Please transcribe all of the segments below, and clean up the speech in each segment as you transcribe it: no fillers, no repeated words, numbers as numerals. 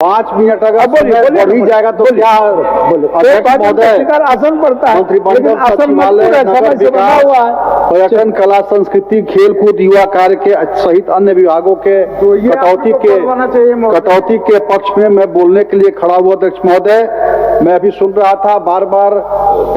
5 minute अगर बढ़ ही जाएगा तो क्या आसन पड़ता है, मंत्रिमंडल सचिवालय, नगर विकास, पर्यटन, कला, संस्कृति, खेल कूद, युवा कार्य के सहित अन्य विभागों के कटौती के पक्ष में मैं बोलने के लिए खड़ा हुआ। अध्यक्ष महोदय, मैं अभी सुन रहा था, बार बार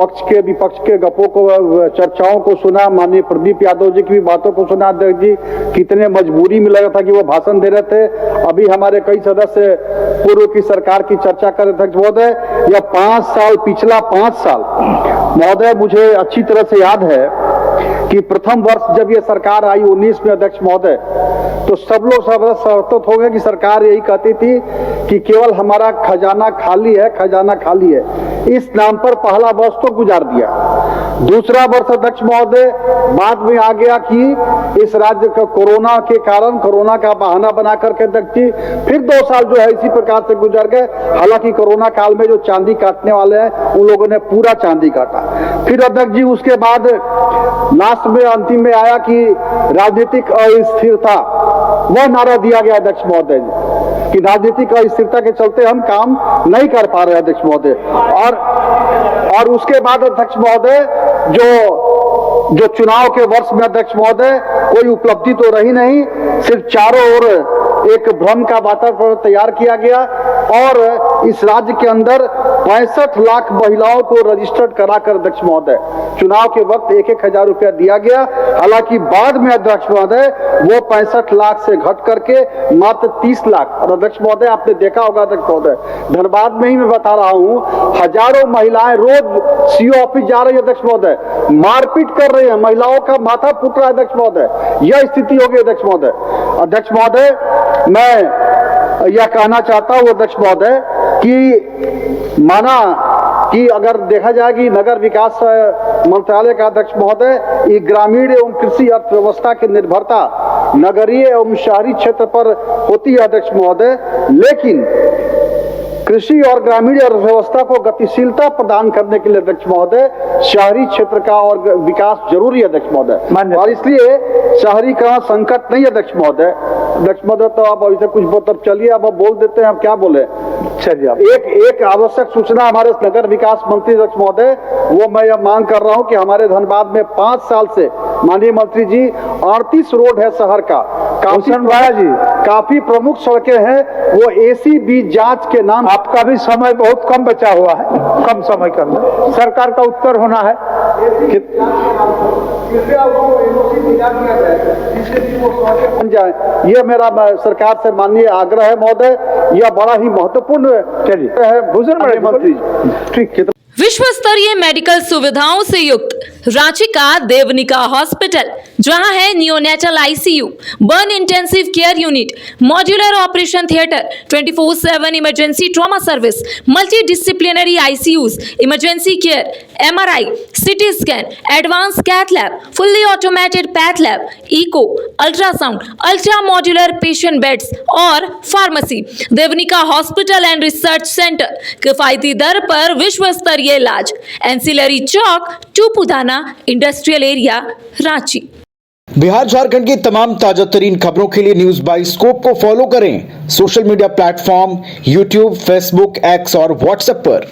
पक्ष के विपक्ष के गपों को, चर्चाओं को सुना, माननीय प्रदीप यादव जी की भी बातों को सुना। अध्यक्ष जी कितने मजबूरी में लगा था कि वो भाषण दे रहे थे। अभी हमारे कई सदस्य पूर्व की सरकार की चर्चा कर रहे थे। महोदय, यह 5 साल, पिछला 5 साल महोदय, मुझे अच्छी तरह से याद है कि प्रथम वर्ष जब ये सरकार आई 19 में अध्यक्ष महोदय, तो सब लोग सहमत हो गए कि सरकार यही कहती थी कि केवल हमारा खजाना खाली है, खजाना खाली है। इस नाम पर पहला वर्ष तो गुजार दिया। दूसरा वर्ष अध्यक्ष महोदय बाद में आ गया कि इस राज्य का कोरोना के कारण, कोरोना का बहाना बना करके अध्यक्ष जी फिर 2 साल जो है इसी प्रकार से गुजर गए। हालांकि कोरोना काल में जो चांदी काटने वाले हैं उन लोगों ने पूरा चांदी काटा। फिर अध्यक्ष जी उसके बाद लास्ट में अंतिम में आया कि राजनीतिक अस्थिरता, वह नारा दिया गया अध्यक्ष महोदय कि राजनीतिक अस्थिरता के चलते हम काम नहीं कर पा रहे अध्यक्ष महोदय। और उसके बाद अध्यक्ष महोदय जो चुनाव के वर्ष में अध्यक्ष महोदय कोई उपलब्धि तो रही नहीं, सिर्फ चारों ओर एक भ्रम का वातावरण तैयार किया गया और इस राज्य के अंदर 65 लाख महिलाओं को रजिस्टर्ड कराकर अध्यक्ष महोदय चुनाव के वक्त 1-1 रुपया दिया गया। हालांकि बाद में अध्यक्ष महोदय वो 65 लाख से घट करके मात्र 30 लाख। और अध्यक्ष महोदय आपने देखा होगा अध्यक्ष महोदय, धनबाद में ही मैं बता रहा हूँ, हजारों महिलाएं रोज सीओ ऑफिस जा रही है अध्यक्ष महोदय, मारपीट कर रही है, महिलाओं का माथा फूट रहा है अध्यक्ष महोदय। यह स्थिति होगी अध्यक्ष महोदय। अध्यक्ष महोदय, मैं यह कहना चाहता हूं अध्यक्ष महोदय कि माना कि अगर देखा जाए कि नगर विकास मंत्रालय का अध्यक्ष महोदय ग्रामीण एवं कृषि अर्थव्यवस्था की निर्भरता नगरीय एवं शहरी क्षेत्र पर होती है अध्यक्ष महोदय, लेकिन कृषि और ग्रामीण अर्थव्यवस्था को गतिशीलता प्रदान करने के लिए अध्यक्ष महोदय शहरी क्षेत्र का और विकास जरूरी है अध्यक्ष महोदय। और इसलिए शहरीकरण संकट नहीं अध्यक्ष महोदय। अध्यक्ष महोदय, तो आप अभी से कुछ मतलब चलिए, अब बोल देते हैं, आप क्या बोले। चलिए, एक आवश्यक सूचना हमारे नगर विकास मंत्री अध्यक्ष महोदय, वो मैं यह मांग कर रहा हूं कि हमारे धनबाद में 5 साल से माननीय मंत्री जी 38 रोड है शहर का, काफी प्रमुख सड़कें हैं, वो ACB जांच के नाम। आपका भी समय बहुत कम बचा हुआ है, कम समय करना सरकार का उत्तर होना है। ये मेरा सरकार से माननीय आग्रह है महोदय, यह बड़ा ही महत्वपूर्ण है। भूषण मंत्री, ठीक है। विश्व स्तरीय मेडिकल सुविधाओं से युक्त रांची का देवनिका हॉस्पिटल, जहां है neonatal ICU, burn intensive care unit, modular operation theatre, 24/7 emergency trauma service, multi disciplinary ICUs, emergency care, MRI, CT scan, advance cath lab, fully automated path lab, echo, ultrasound, ultra modular patient beds और pharmacy. Devnika hospital and research centre, किफायती दर पर विश्व स्तरीय इलाज, ancillary Chowk, Tupudana industrial area, Ranchi. Bihar Jharkhand की तमाम ताजा तरीन खबरों के लिए न्यूज बाय स्कोप को फॉलो करें social media platform YouTube, Facebook, X और WhatsApp पर।